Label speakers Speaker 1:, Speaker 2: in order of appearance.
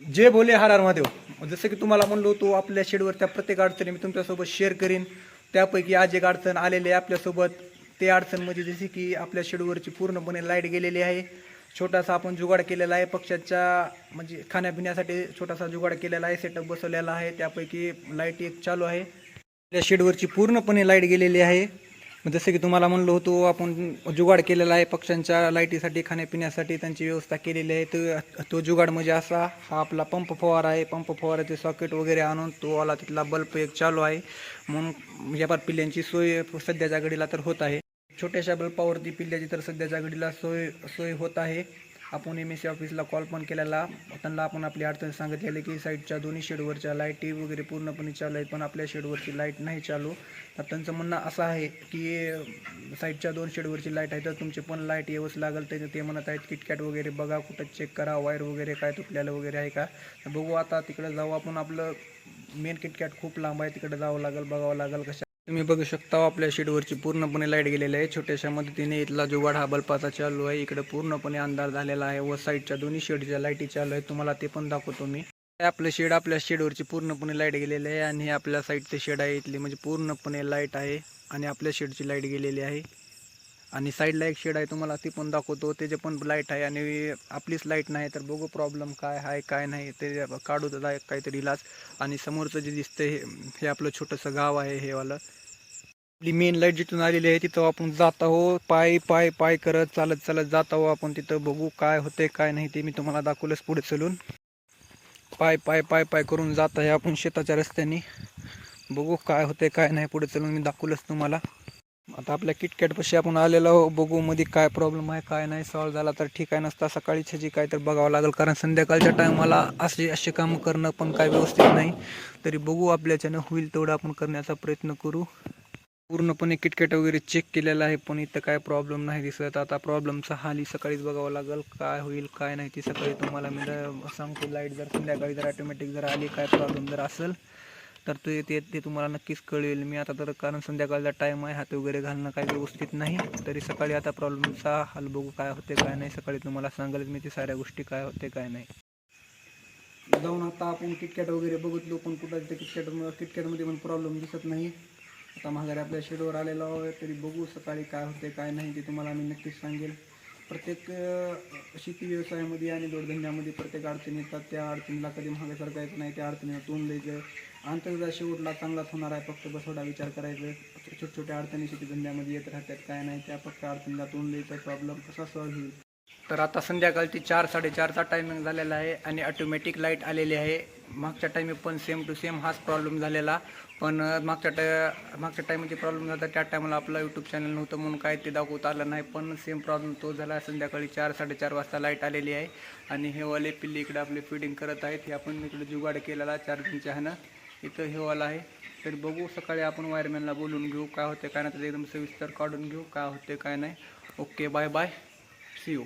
Speaker 1: जय भोले हर हर महादेव. जसं की तुम्हाला म्हणलो होतो आपल्या शेडवर त्या प्रत्येक अडचणी मी तुमच्यासोबत शेअर करीन. त्यापैकी आज एक अडचण आलेली आहे आपल्यासोबत. ते अडचण म्हणजे जशी की आपल्या शेडवरची पूर्णपणे लाईट गेलेली आहे. छोटासा आपण जुगाड केलेला आहे पक्ष्याच्या म्हणजे खाण्यापिण्यासाठी छोटासा जुगाड केलेला आहे, सेटअप बसवलेला आहे. त्यापैकी लाईट एक चालू आहे. आपल्या शेडवरची पूर्णपणे लाईट गेलेली आहे. जसं की तुम्हाला म्हणलो होतो आपण जुगाड केलेला आहे पक्ष्यांच्या लाईटीसाठी, खाण्यापिण्यासाठी त्यांची व्यवस्था केलेली आहे. तो जुगाड म्हणजे असा, हा आपला पंप फवारा आहे. पंप फवाराचे सॉकेट वगैरे आणून तो आला तिथला बल्ब एक चालू आहे. म्हणून या पिल्ल्यांची सोय सध्याच्या घडीला तर होत आहे. छोट्याशा बल्बावरती पिल्ल्याची तर सध्याच्या घडीला सोय सोय होत आहे. आपण MSC ऑफिसला कॉल पण केलेला. त्यांना आपण आपली अडचण सांगितलेली की साईडच्या दोन्ही शेडवरच्या लाईटी वगैरे पूर्णपणे चालू आहेत, पण आपल्या शेडवरची लाईट नाही चालू. तर त्यांचं म्हणणं असं आहे की साईडच्या 2 शेडवरची लाईट आहे तर तुमची पण लाईट येवच लागेल. ते म्हणत आहेत किटकॅट वगैरे बघा, कुठं चेक करा, वायर वगैरे काय तुटलेलं वगैरे आहे का. तर बघू आता तिकडे जाऊ आपण. आपलं मेन किटकॅट खूप लांब आहे, तिकडे जावं लागेल, बघावं लागेल कशा. तुम्ही बघू शकता आपल्या शेडवरची पूर्णपणे लाईट गेलेली आहे. छोट्याशा मदतीने इथला जुगाड हा बल्बाचा चालू आहे. इकडे पूर्णपणे अंधार झालेला आहे व साईडच्या दोन्ही शेडच्या लाईटी चालू आहेत. तुम्हाला ते पण दाखवतो मी. आपलं शेड, आपल्या शेडवरची पूर्णपणे लाईट गेलेली आहे आणि आपल्या साईडचे शेड आहे इथली म्हणजे पूर्णपणे लाईट आहे आणि आपल्या शेडची लाईट गेलेली आहे. आणि साईडला एक शेड आहे, तुम्हाला ती पण दाखवतो, त्याचे पण लाईट आहे आणि आपलीच लाईट नाही. तर बघू प्रॉब्लेम काय आहे काय नाही ते काढू त्याचा काहीतरी इलाज. आणि समोरचं जे दिसतंय हे आपलं छोटंसं गाव आहे. हे वालं आपली मेन लाईट जिथून आलेली आहे तिथं आपण जात आहो, पाय पाय पाय करत चालत चालत जात आहो आपण तिथं. बघू काय होते काय नाही ते मी तुम्हाला दाखवलंच पुढे चलून. पाय पाय पाय पाय करून जात आहे आपण शेताच्या रस्त्याने. बघू काय होते काय नाही पुढे चलून मी दाखवलंच तुम्हाला. आता आपल्या किटकॅटपाशी आपण आलेलो आहो. बघू मध्ये काय प्रॉब्लेम आहे काय नाही. सॉल्व्ह झाला तर ठीक आहे, नसता सकाळीच ह्याची काय तर बघावं लागेल, कारण संध्याकाळच्या टायमाला असे कामं करणं पण काय व्यवस्थित नाही. तरी बघू आपल्याच्यानं होईल तेवढं आपण करण्याचा प्रयत्न करू. पूर्णपणे किटकॅट वगैरे चेक केलेला आहे पण इथं काय प्रॉब्लेम नाही दिसत. आता प्रॉब्लेमचा हाली सकाळीच बघावं लागेल, काय होईल काय नाही ती सकाळी तुम्हाला मी सांगतो. लाईट जर संध्याकाळी जर ऑटोमॅटिक जर आली, काय प्रॉब्लेम जर असेल तर ते तुम्हाला नक्कीच कळेल मी. आता तर कारण संध्याकाळचा टाईम आहे, हात वगैरे घालणं काही व्यवस्थित नाही. तरी सकाळी आता प्रॉब्लेमचा हाल बघू काय होते काय नाही. सकाळी तुम्हाला सांगेल मी ती साऱ्या गोष्टी काय होते काय नाही. जाऊन आता आपण किटकॅट वगैरे बघितलो पण कुठं ते किटकॅटमध्ये पण प्रॉब्लेम दिसत नाही. आता माघारी आपल्या शेडवर आलेलो आहे, तरी बघू सकाळी काय होते काय नाही ते तुम्हाला मी नक्कीच सांगेल. प्रत्येक शेती व्यवसायामध्ये आणि जोडधंद्यामध्ये प्रत्येक अडचणी येतात. त्या अडचणीला कधी मागे सरकायचं नाही, त्या अडचणीला तोंड द्यायचं. अंतर्जा शेवटला चांगलाच होणार आहे, फक्त बस थोडा विचार करायचं. छोट्या अडचणी शेतीधंद्यामध्ये येत राहतात, काय नाही त्या फक्त अडचणीला तोंड द्यायचं. प्रॉब्लेम कसा सॉल्व्ह होईल. तर आता संध्याकाळची 4-4:30चा टायमिंग झालेला आहे आणि ऑटोमॅटिक लाईट आलेली आहे. मागच्या टायमी पण सेम टू सेम हाच प्रॉब्लेम झालेला. पण मागच्या टायमाची प्रॉब्लेम झाला त्या टायमाला आपलं यूट्यूब चॅनल नव्हतं म्हणून काय ते दाखवता आलं नाही. पण सेम प्रॉब्लेम तो झाला. संध्याकाळी 4-4:30 वाजता लाईट आलेली आहे आणि हे वाले पिल्ली इकडे आपले फिडिंग करत आहेत. हे आपण इकडे जुगाड केलेला चार्जिंगच्या ह्यानं इथं हे वाला आहे. तर बघू सकाळी आपण वायरमॅनला बोलून घेऊ काय होते काय नाही, तर एकदम सविस्तर काढून घेऊ काय होते काय नाही. Okay, bye bye, see you.